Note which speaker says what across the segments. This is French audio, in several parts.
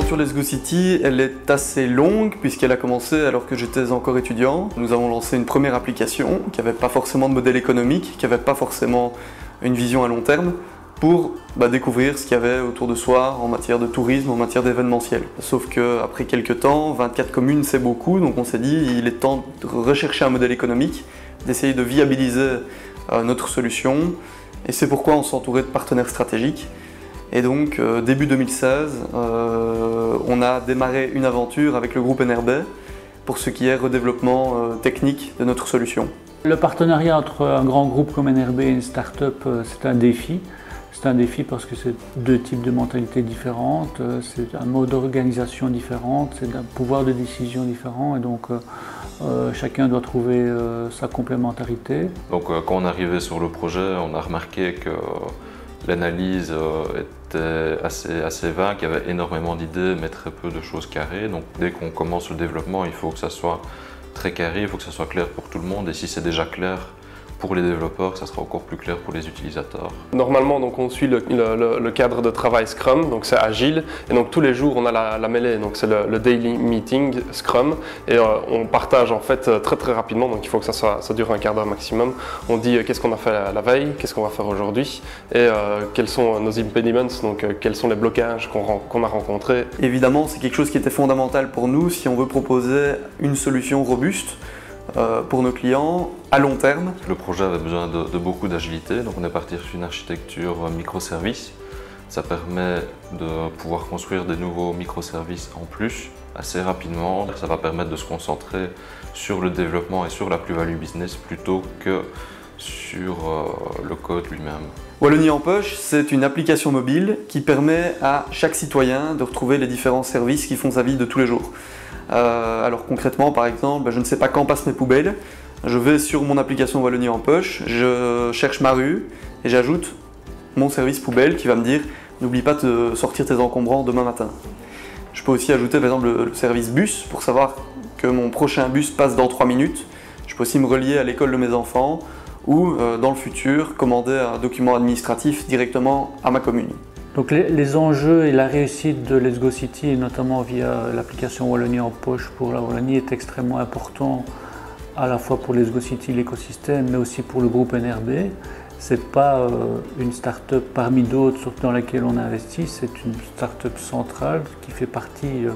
Speaker 1: L'aventure Let's Go City, elle est assez longue puisqu'elle a commencé alors que j'étais encore étudiant. Nous avons lancé une première application qui n'avait pas forcément de modèle économique, qui n'avait pas forcément une vision à long terme pour découvrir ce qu'il y avait autour de soi en matière de tourisme, en matière d'événementiel. Sauf qu'après quelques temps, 24 communes c'est beaucoup, donc on s'est dit il est temps de rechercher un modèle économique, d'essayer de viabiliser notre solution, et c'est pourquoi on s'est entouré de partenaires stratégiques. Et donc début 2016, on a démarré une aventure avec le groupe NRB pour ce qui est redéveloppement technique de notre solution.
Speaker 2: Le partenariat entre un grand groupe comme NRB et une start-up, c'est un défi. C'est un défi parce que c'est deux types de mentalités différentes, c'est un mode d'organisation différent, c'est un pouvoir de décision différent, et donc chacun doit trouver sa complémentarité.
Speaker 3: Donc quand on est arrivé sur le projet, on a remarqué que l'analyse était assez vague, il y avait énormément d'idées mais très peu de choses carrées. Donc dès qu'on commence le développement, il faut que ça soit très carré, il faut que ça soit clair pour tout le monde, et si c'est déjà clair pour les développeurs, ça sera encore plus clair pour les utilisateurs. Normalement, donc, on suit le cadre de travail Scrum, donc c'est agile, et donc tous les jours on a la mêlée, donc c'est le daily meeting Scrum, et on partage en fait très rapidement, donc il faut que ça dure un quart d'heure maximum. On dit qu'est-ce qu'on a fait la veille, qu'est-ce qu'on va faire aujourd'hui, et quels sont nos impediments, donc quels sont les blocages qu'on a rencontrés.
Speaker 1: Évidemment, c'est quelque chose qui était fondamental pour nous si on veut proposer une solution robuste pour nos clients à long terme.
Speaker 3: Le projet avait besoin de beaucoup d'agilité, donc on est parti sur une architecture microservices. Ça permet de pouvoir construire des nouveaux microservices en plus assez rapidement. Ça va permettre de se concentrer sur le développement et sur la plus-value business plutôt que sur le code lui-même.
Speaker 1: Wallonie en poche, c'est une application mobile qui permet à chaque citoyen de retrouver les différents services qui font sa vie de tous les jours. Alors concrètement, par exemple, je ne sais pas quand passent mes poubelles, je vais sur mon application Wallonie en poche, je cherche ma rue et j'ajoute mon service poubelle qui va me dire n'oublie pas de sortir tes encombrants demain matin. Je peux aussi ajouter par exemple le service bus pour savoir que mon prochain bus passe dans 3 minutes. Je peux aussi me relier à l'école de mes enfants ou dans le futur commander un document administratif directement à ma commune.
Speaker 2: Donc les enjeux et la réussite de Let's Go City, et notamment via l'application Wallonie en poche pour la Wallonie, est extrêmement important à la fois pour Let's Go City, l'écosystème, mais aussi pour le groupe NRB. Ce n'est pas une start-up parmi d'autres dans laquelle on investit, c'est une start-up centrale qui fait partie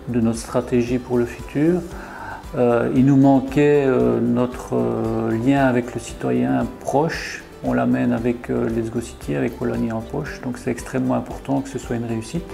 Speaker 2: de notre stratégie pour le futur. Il nous manquait notre lien avec le citoyen proche. On l'amène avec Let's Go City, avec Wallonie en poche, donc c'est extrêmement important que ce soit une réussite.